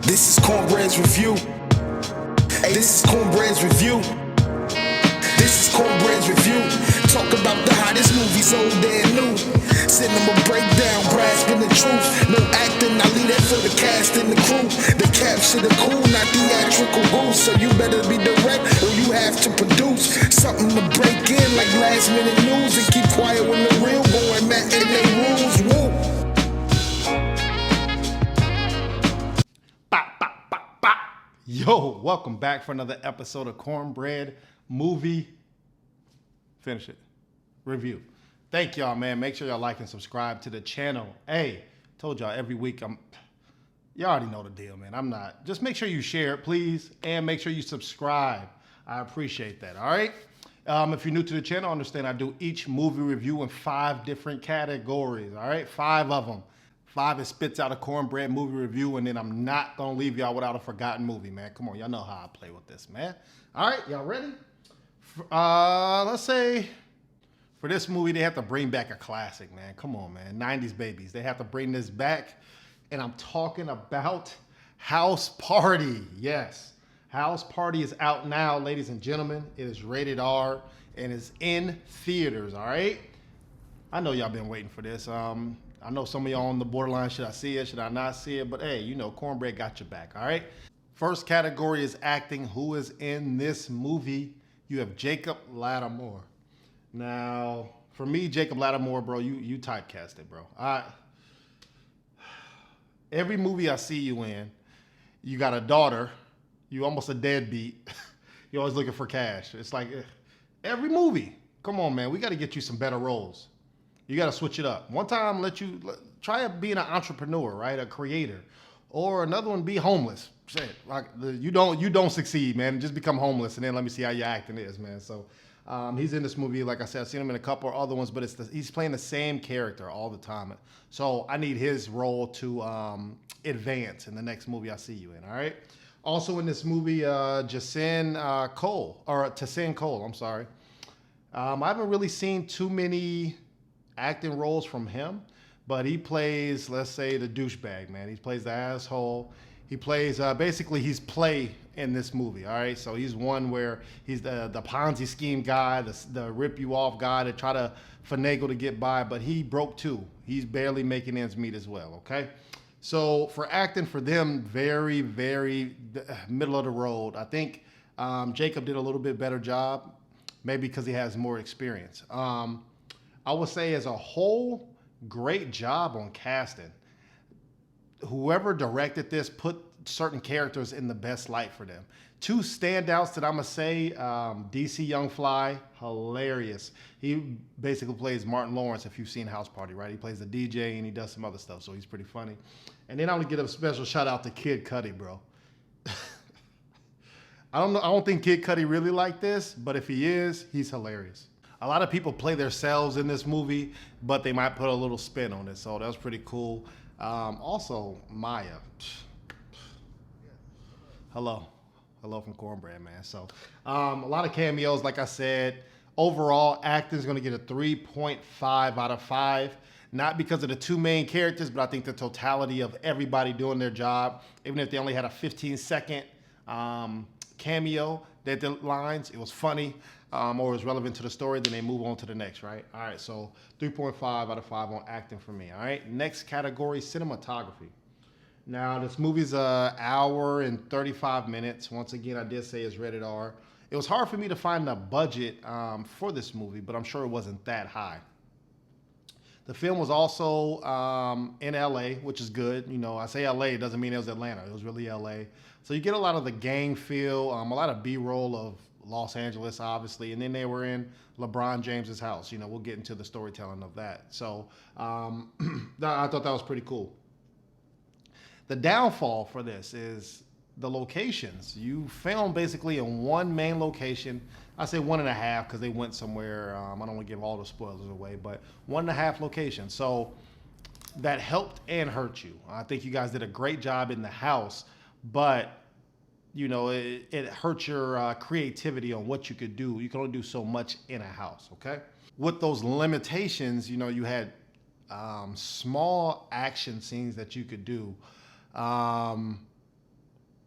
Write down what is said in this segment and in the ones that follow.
This is Cornbread's review. Hey, this is Cornbread's review. This is Cornbread's review. Talk about the hottest movies, old and new. Cinema breakdown, grasping the truth. No acting, I leave that for the cast and the crew. The capture the cool, not theatrical goose. So you better be direct or you have to produce something to break in like last minute news and keep quiet when the real boy Matt and they rules. Woo. Yo, welcome back for another episode of Cornbread Movie. Finish it. Review. Thank y'all, man. Make sure y'all like and subscribe to the channel. Hey, told y'all every week y'all already know the deal, man. Just make sure you share it, please, and make sure you subscribe. I appreciate that, all right? If you're new to the channel, understand I do each movie review in 5 different categories, all right? 5 of them. 5, it spits out a Cornbread movie review, and then I'm not gonna leave y'all without a forgotten movie, man. Come on, y'all know how I play with this, man. All right, y'all ready? Let's say for this movie, they have to bring back a classic, man. Come on, man. 90s babies. They have to bring this back, and I'm talking about House Party. Yes, House Party is out now, ladies and gentlemen. It is rated R and is in theaters, all right? I know y'all been waiting for this. I know some of y'all on the borderline, should I see it, should I not see it? But hey, you know, Cornbread got your back, all right? First category is acting. Who is in this movie? You have Jacob Latimore. Now, for me, Jacob Latimore, bro, you typecasted, bro. Every movie I see you in, you got a daughter, you almost a deadbeat, you're always looking for cash. It's like every movie. Come on, man, we got to get you some better roles. You got to switch it up. One time, try being an entrepreneur, right? A creator. Or another one, be homeless. Shit, like you don't succeed, man. Just become homeless, and then let me see how your acting is, man. So he's in this movie. Like I said, I've seen him in a couple of other ones, but he's playing the same character all the time. So I need his role to advance in the next movie I see you in, all right? Also in this movie, Tasin Cole, I'm sorry. I haven't really seen too many acting roles from him, but he plays, let's say, the douchebag, man. He plays the asshole. He plays, basically, he's play in this movie, all right? So he's one where he's the Ponzi scheme guy, the rip you off guy that try to finagle to get by, but he broke too. He's barely making ends meet as well, okay? So for acting for them, very, very middle of the road. I think Jacob did a little bit better job, maybe because he has more experience. I would say as a whole, great job on casting. Whoever directed this put certain characters in the best light for them. 2 standouts that I'm gonna say, DC Young Fly, hilarious. He basically plays Martin Lawrence if you've seen House Party, right? He plays the DJ and he does some other stuff, so he's pretty funny. And then I'm gonna give a special shout out to Kid Cudi, bro. I don't think Kid Cudi really like this, but if he is, he's hilarious. A lot of people play themselves in this movie, but they might put a little spin on it, so that was pretty cool. Also, Maya. Hello from Cornbread, man. So a lot of cameos, like I said. Overall, acting is going to get a 3.5 out of 5. Not because of the 2 main characters, but I think the totality of everybody doing their job. Even if they only had a 15-second cameo, that the lines, it was funny, or was relevant to the story, then they move on to the next, right? All right, so 3.5 out of 5 on acting for me, all right? Next category, cinematography. Now, this movie's an hour and 35 minutes. Once again, I did say it's rated R. It was hard for me to find a budget for this movie, but I'm sure it wasn't that high. The film was also in LA, which is good. You know, I say LA, it doesn't mean it was Atlanta. It was really LA. So you get a lot of the gang feel, a lot of B-roll of Los Angeles, obviously. And then they were in LeBron James's house. You know, we'll get into the storytelling of that. So I thought that was pretty cool. The downfall for this is the locations. You film basically in one main location. I say 1.5 because they went somewhere. I don't want to give all the spoilers away, but 1.5 locations. So that helped and hurt you. I think you guys did a great job in the house, but you know, it hurts your creativity on what you could do. You can only do so much in a house, okay? With those limitations, you know, you had small action scenes that you could do.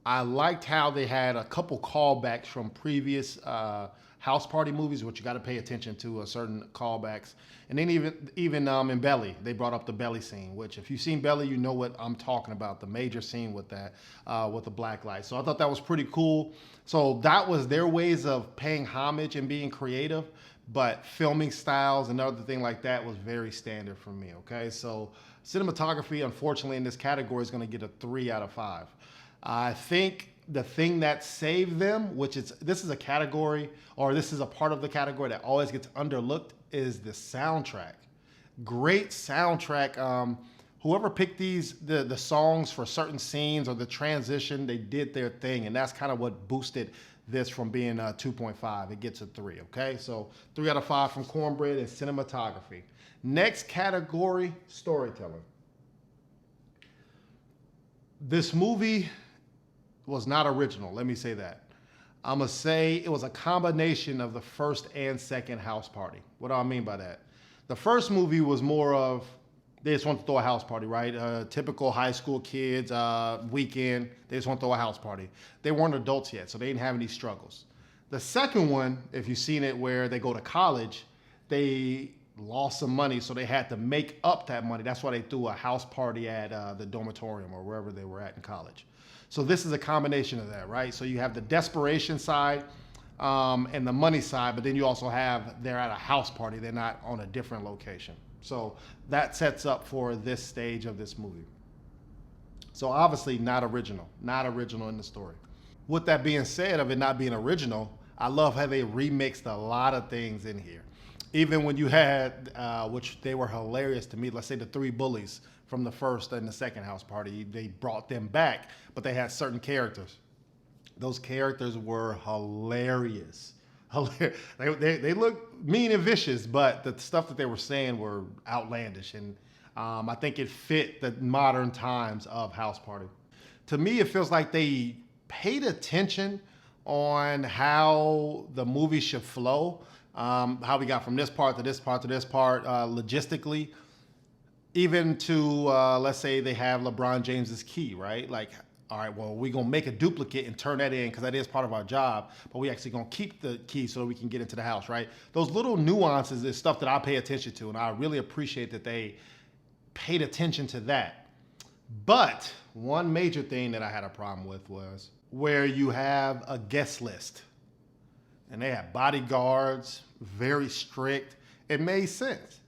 I liked how they had a couple callbacks from previous house party movies, which you got to pay attention to certain callbacks. And then even in Belly, they brought up the Belly scene, which if you've seen Belly, you know what I'm talking about, the major scene with that, with the black light. So I thought that was pretty cool. So that was their ways of paying homage and being creative, but filming styles and other thing like that was very standard for me, okay? So cinematography, unfortunately, in this category is gonna get a 3 out of 5. I think the thing that saved them, this is a category, or this is a part of the category that always gets underlooked, is the soundtrack. Great soundtrack. Whoever picked the songs for certain scenes or the transition, they did their thing, and that's kind of what boosted this from being 2.5. It gets a 3, okay? So 3 out of 5 from Cornbread and cinematography. Next category, storytelling. This movie was not original, let me say that. I'm gonna say it was a combination of the first and second house party. What do I mean by that? The first movie was more of, they just want to throw a house party, right? Typical high school kids, weekend, they just want to throw a house party. They weren't adults yet, so they didn't have any struggles. The second one, if you've seen it, where they go to college, they lost some money, so they had to make up that money. That's why they threw a house party at the dormitorium or wherever they were at in college. So this is a combination of that, right? So you have the desperation side and the money side, but then you also have, they're at a house party. They're not on a different location. So that sets up for this stage of this movie. So obviously not original in the story. With that being said, of it not being original, I love how they remixed a lot of things in here. Even when you had, which they were hilarious to me, let's say the 3 bullies from the first and the second house party, they brought them back, but they had certain characters. Those characters were hilarious. They look mean and vicious, but the stuff that they were saying were outlandish, and I think it fit the modern times of house party. To me, it feels like they paid attention on how the movie should flow, how we got from this part to this part to this part, logistically. Even to, let's say they have LeBron James's key, right? Like, all right, well, we're gonna make a duplicate and turn that in because that is part of our job, but we actually gonna keep the key so that we can get into the house, right? Those little nuances is stuff that I pay attention to, and I really appreciate that they paid attention to that. But one major thing that I had a problem with was where you have a guest list, and they have bodyguards, very strict. It made sense.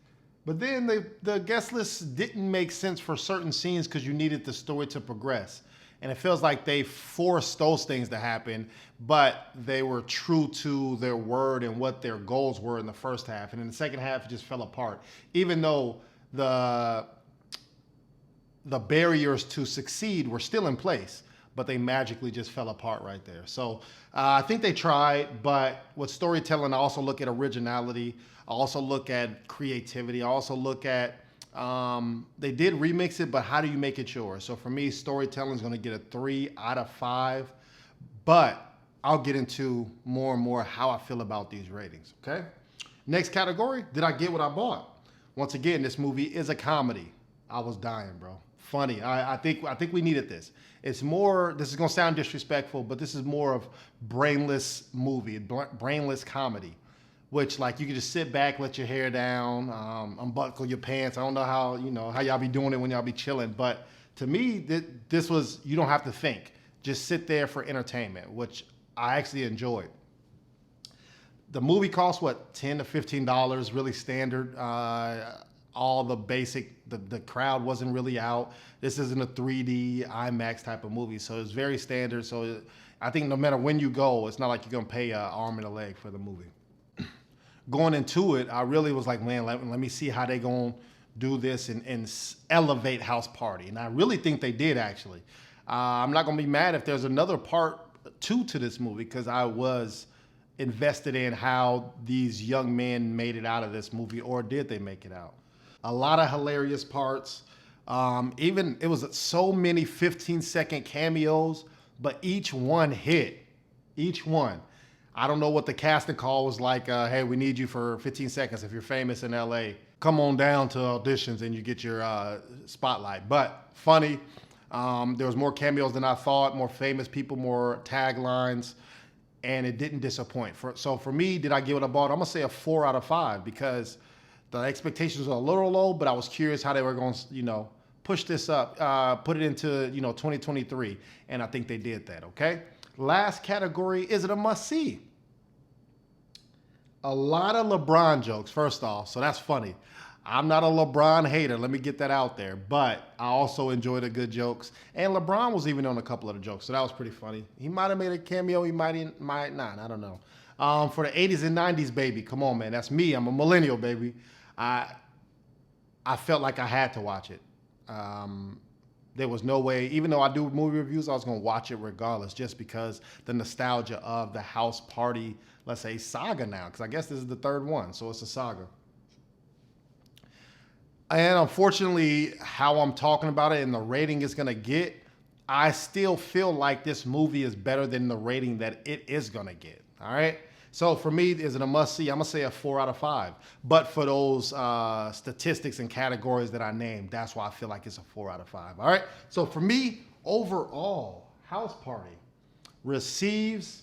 But then the guest list didn't make sense for certain scenes because you needed the story to progress. And it feels like they forced those things to happen, but they were true to their word and what their goals were in the first half. And in the second half, it just fell apart. Even though the barriers to succeed were still in place, but they magically just fell apart right there. So I think they tried, but with storytelling, I also look at originality. I also look at creativity. I also look at, they did remix it, but how do you make it yours? So for me, storytelling is going to get a 3 out of 5, but I'll get into more and more how I feel about these ratings, okay? Next category, did I get what I bought? Once again, this movie is a comedy. I was dying, bro. Funny. I think we needed this. It's more, this is going to sound disrespectful, but this is more of brainless movie, brainless comedy, which like you can just sit back, let your hair down, unbuckle your pants. I don't know how y'all be doing it when y'all be chilling, but to me, this was, you don't have to think. Just sit there for entertainment, which I actually enjoyed. The movie cost what, $10 to $15, really standard. All the basic, the crowd wasn't really out. This isn't a 3D IMAX type of movie, so it's very standard. So I think no matter when you go, it's not like you're gonna pay an arm and a leg for the movie. Going into it, I really was like, man, let me see how they gonna do this and elevate House Party. And I really think they did, actually. I'm not gonna be mad if there's another part 2 to this movie, because I was invested in how these young men made it out of this movie, or did they make it out? A lot of hilarious parts. Even it was so many 15-second cameos, but each one hit. Each one. I don't know what the casting call was like. Hey, we need you for 15 seconds. If you're famous in LA, come on down to auditions and you get your spotlight. But funny. There was more cameos than I thought, more famous people, more taglines, and it didn't disappoint. So for me, did I give it a ball? I'm gonna say a 4 out of 5 because the expectations were a little low, but I was curious how they were going to, push this up, put it into, 2023, and I think they did that. Okay. Last category, is it a must see? A lot of LeBron jokes, first off, so that's funny. I'm not a LeBron hater, let me get that out there, but I also enjoy the good jokes. And LeBron was even on a couple of the jokes, so that was pretty funny. He might have made a cameo, he might not, I don't know. For the 80s and 90s, baby, come on, man, that's me, I'm a millennial, baby. I felt like I had to watch it. There was no way, even though I do movie reviews, I was going to watch it regardless just because the nostalgia of the house party, let's say, saga now, because I guess this is the third one, so it's a saga. And unfortunately, how I'm talking about it and the rating it's going to get, I still feel like this movie is better than the rating that it is going to get, all right? So for me, is it a must-see? I'm going to say a 4 out of 5. But for those statistics and categories that I named, that's why I feel like it's a 4 out of 5. All right? So for me, overall, House Party receives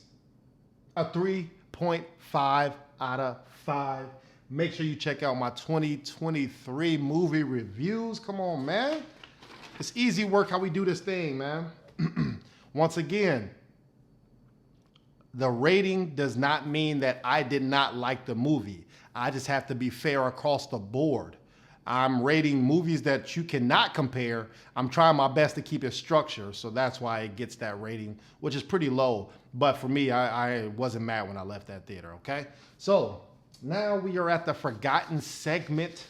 a 3.5 out of 5. Make sure you check out my 2023 movie reviews. Come on, man. It's easy work how we do this thing, man. Once again, the rating does not mean that I did not like the movie. I just have to be fair across the board. I'm rating movies that you cannot compare. I'm trying my best to keep it structured, so that's why it gets that rating, which is pretty low. But for me, I wasn't mad when I left that theater, okay? So now we are at the forgotten segment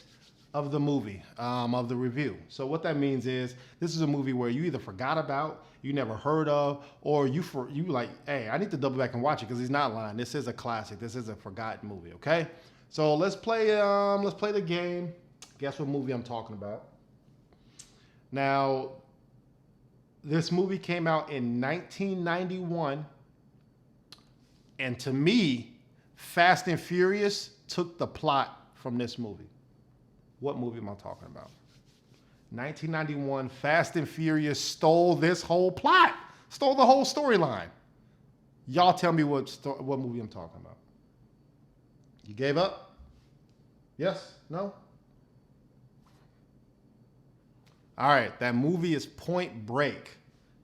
of the movie, of the review. So what that means is this is a movie where you either forgot about, you never heard of, or you like, hey, I need to double back and watch it because he's not lying. This is a classic. This is a forgotten movie, okay? So let's play the game. Guess what movie I'm talking about? Now, this movie came out in 1991, and to me, Fast and Furious took the plot from this movie. What movie am I talking about? 1991, Fast and Furious stole this whole plot, stole the whole storyline. Y'all tell me what movie I'm talking about. You gave up? Yes? No? All right, that movie is Point Break.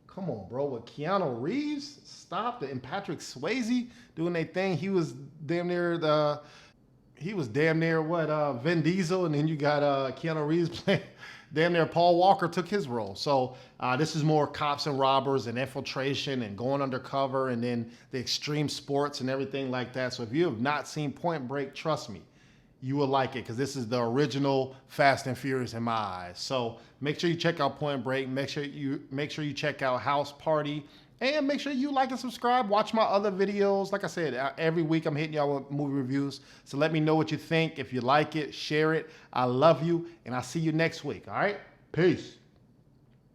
Come on, bro, with Keanu Reeves, stop it, and Patrick Swayze doing their thing. He was damn near Vin Diesel, and then you got Keanu Reeves playing. Damn near Paul Walker took his role. So this is more cops and robbers and infiltration and going undercover and then the extreme sports and everything like that. So if you have not seen Point Break, trust me, you will like it because this is the original Fast and Furious in my eyes. So make sure you check out Point Break. Make sure you check out House Party. And make sure you like and subscribe. Watch my other videos. Like I said, every week I'm hitting y'all with movie reviews. So let me know what you think. If you like it, share it. I love you, and I'll see you next week. All right? Peace.